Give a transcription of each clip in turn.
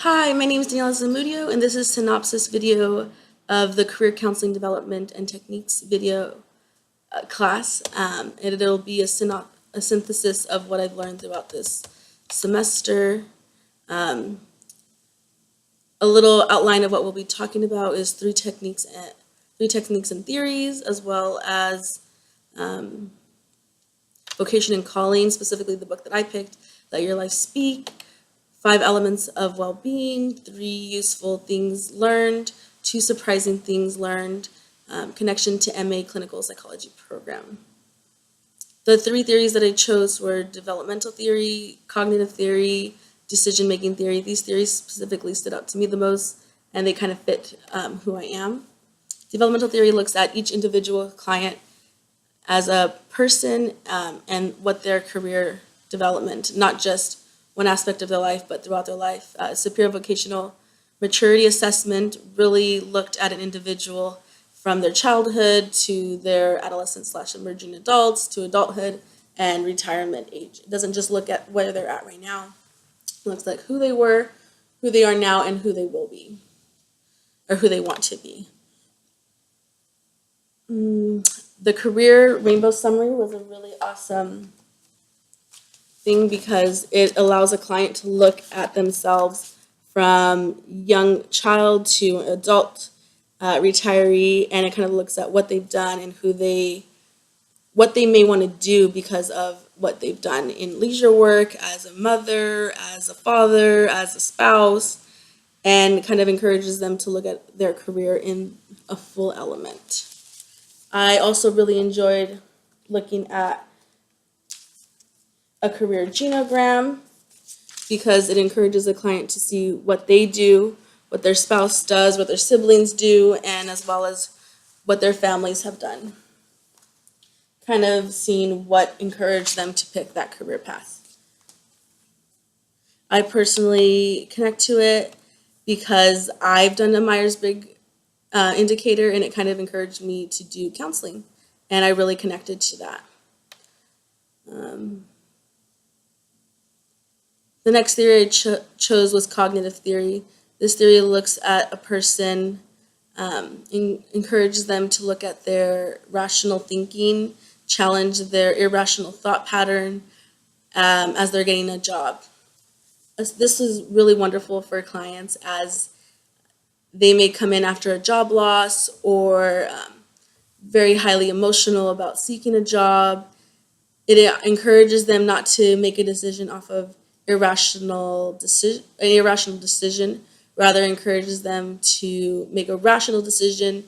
Hi, my name is Daniela Zamudio, and this is synopsis video of the Career Counseling Development and Techniques video class. And it'll be a synthesis of what I've learned throughout this semester. A little outline of what we'll be talking about is three techniques and theories, as well as vocation and calling, specifically the book that I picked, Let Your Life Speak. 5 elements of well-being, 3 useful things learned, 2 surprising things learned, connection to MA clinical psychology program. The 3 theories that I chose were developmental theory, cognitive theory, decision-making theory. These theories specifically stood out to me the most, and they kind of fit who I am. Developmental theory looks at each individual client as a person and what their career development, not just one aspect of their life, but throughout their life. Superior Vocational Maturity Assessment really looked at an individual from their childhood to their adolescent/emerging adults to adulthood and retirement age. It doesn't just look at where they're at right now. It looks like who they were, who they are now, and who they will be, or who they want to be. The Career Rainbow Summary was a really awesome thing because it allows a client to look at themselves from young child to adult retiree, and it kind of looks at what they've done and what they may want to do because of what they've done in leisure work, as a mother, as a father, as a spouse, and kind of encourages them to look at their career in a full element. I also really enjoyed looking at a career genogram because it encourages the client to see what they do, what their spouse does, what their siblings do, and as well as what their families have done. Kind of seeing what encouraged them to pick that career path. I personally connect to it because I've done a Myers-Briggs indicator, and it kind of encouraged me to do counseling, and I really connected to that. The next theory I chose was cognitive theory. This theory looks at a person, encourages them to look at their rational thinking, challenge their irrational thought pattern as they're getting a job. This is really wonderful for clients as they may come in after a job loss or very highly emotional about seeking a job. It encourages them not to make a decision off of an irrational decision, rather encourages them to make a rational decision,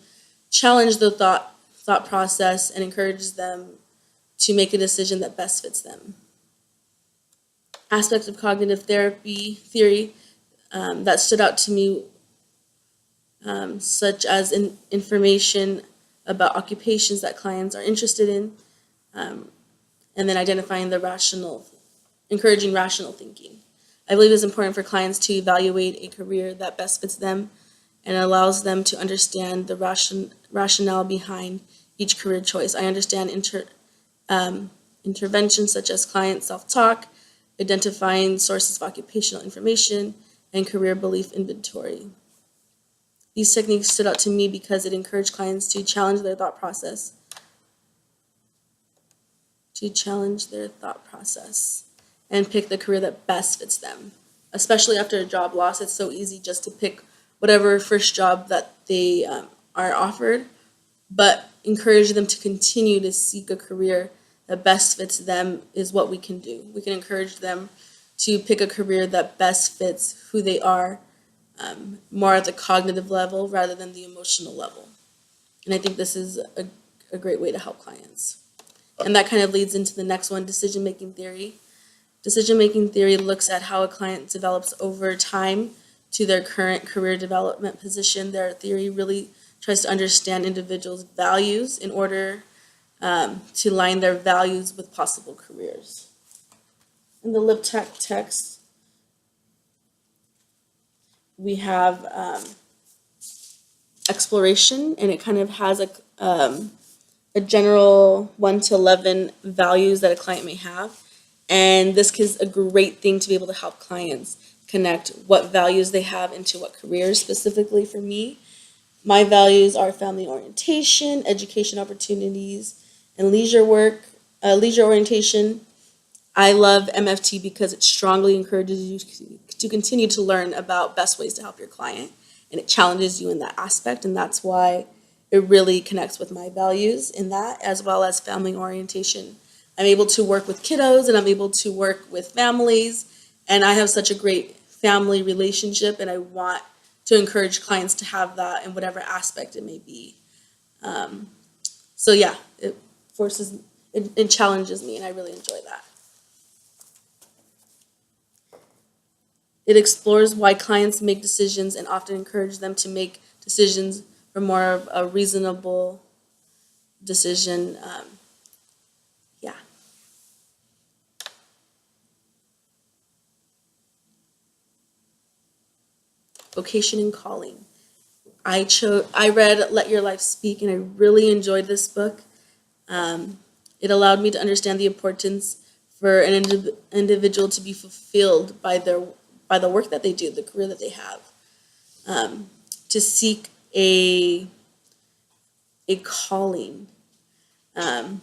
challenge the thought process, and encourages them to make a decision that best fits them. Aspects of cognitive theory that stood out to me, such as information about occupations that clients are interested in, and then identifying encouraging rational thinking. I believe it's important for clients to evaluate a career that best fits them and allows them to understand the rationale behind each career choice. I understand interventions such as client self-talk, identifying sources of occupational information, and career belief inventory. These techniques stood out to me because it encouraged clients to challenge their thought process. And pick the career that best fits them. Especially after a job loss, it's so easy just to pick whatever first job that they are offered, but encourage them to continue to seek a career that best fits them is what we can do. We can encourage them to pick a career that best fits who they are, more at the cognitive level rather than the emotional level. And I think this is a great way to help clients. And that kind of leads into the next one, decision-making theory. Decision-making theory looks at how a client develops over time to their current career development position. Their theory really tries to understand individuals' values in order to align their values with possible careers. In the LibTech text, we have exploration, and it kind of has a general 1 to 11 values that a client may have. And this is a great thing to be able to help clients connect what values they have into what careers specifically for me. My values are family orientation, education opportunities, and leisure orientation. I love MFT because it strongly encourages you to continue to learn about best ways to help your client, and it challenges you in that aspect, and that's why it really connects with my values in that, as well as family orientation. I'm able to work with kiddos and I'm able to work with families, and I have such a great family relationship, and I want to encourage clients to have that in whatever aspect it may be. Um, so yeah, it challenges me, and I really enjoy that. It explores why clients make decisions and often encourage them to make decisions for more of a reasonable decision. Yeah. Vocation and calling. I read Let Your Life Speak, and I really enjoyed this book. Um, it allowed me to understand the importance for an individual to be fulfilled by the work that they do, the career that they have, um, to seek a calling. Um,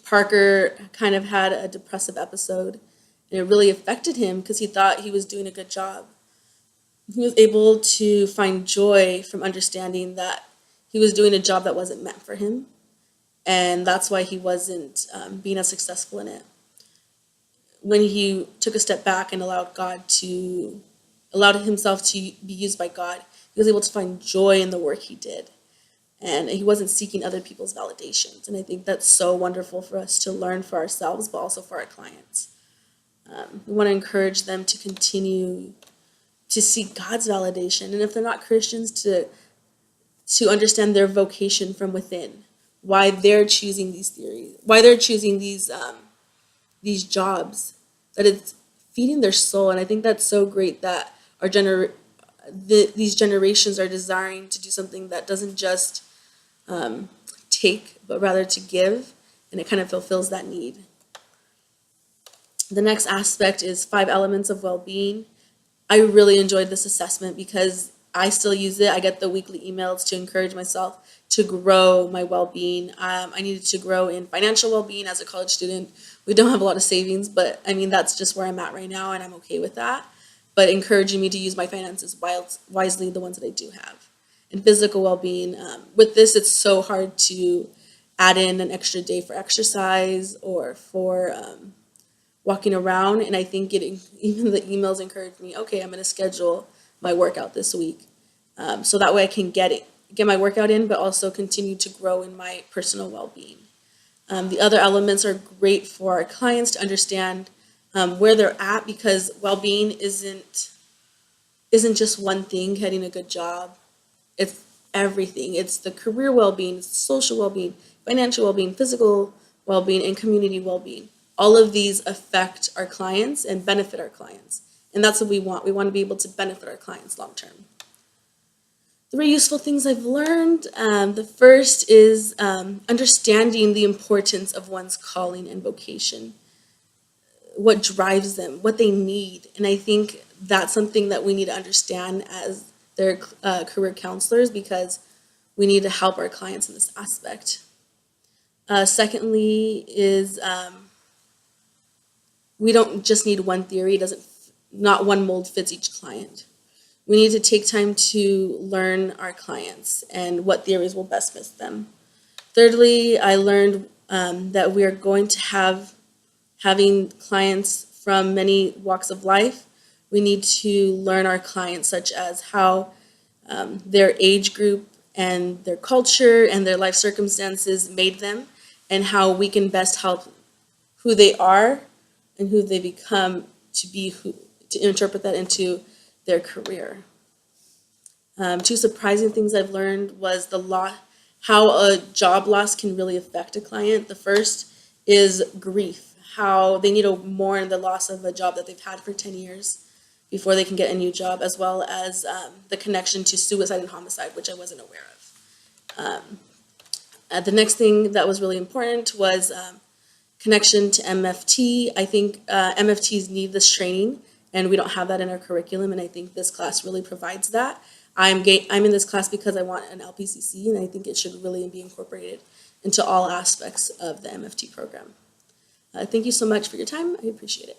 Parker kind of had a depressive episode, and it really affected him because he thought he was doing a good job. He was able to find joy from understanding that he was doing a job that wasn't meant for him, and that's why he wasn't being as successful in it. When he took a step back and allowed himself to be used by God, he was able to find joy in the work he did, and he wasn't seeking other people's validations. And I think that's so wonderful for us to learn for ourselves, but also for our clients. We want to encourage them to continue to seek God's validation, and if they're not Christians, to understand their vocation from within, why they're choosing these theories, why they're choosing these jobs, that it's feeding their soul. And I think that's so great that these generations are desiring to do something that doesn't just take, but rather to give, and it kind of fulfills that need. The next aspect is 5 elements of well-being. I really enjoyed this assessment because I still use it. I get the weekly emails to encourage myself to grow my well-being. I needed to grow in financial well-being as a college student. We don't have a lot of savings, but I mean, that's just where I'm at right now, and I'm okay with that. But encouraging me to use my finances wisely, the ones that I do have. And physical well-being. With this, it's so hard to add in an extra day for exercise or for walking around, and I think even the emails encourage me. Okay, I'm going to schedule my workout this week, so that way I can get my workout in, but also continue to grow in my personal well-being. The other elements are great for our clients to understand where they're at, because well-being isn't just one thing. Getting a good job, it's everything. It's the career well-being, it's social well-being, financial well-being, physical well-being, and community well-being. All of these affect our clients and benefit our clients. And that's what we want. We want to be able to benefit our clients long term. 3 useful things I've learned. The first is understanding the importance of one's calling and vocation, what drives them, what they need. And I think that's something that we need to understand as their career counselors, because we need to help our clients in this aspect. Secondly is we don't just need one theory. Not one mold fits each client. We need to take time to learn our clients and what theories will best fit them. Thirdly, I learned that we are going to having clients from many walks of life. We need to learn our clients, such as how their age group and their culture and their life circumstances made them, and how we can best help who they are and who they become to interpret that into their career. 2 surprising things I've learned was how a job loss can really affect a client. The first is grief, how they need to mourn the loss of a job that they've had for 10 years before they can get a new job, as well as the connection to suicide and homicide, which I wasn't aware of. The next thing that was really important was connection to MFT. I think MFTs need this training and we don't have that in our curriculum, and I think this class really provides that. I'm in this class because I want an LPCC, and I think it should really be incorporated into all aspects of the MFT program. Thank you so much for your time. I appreciate it.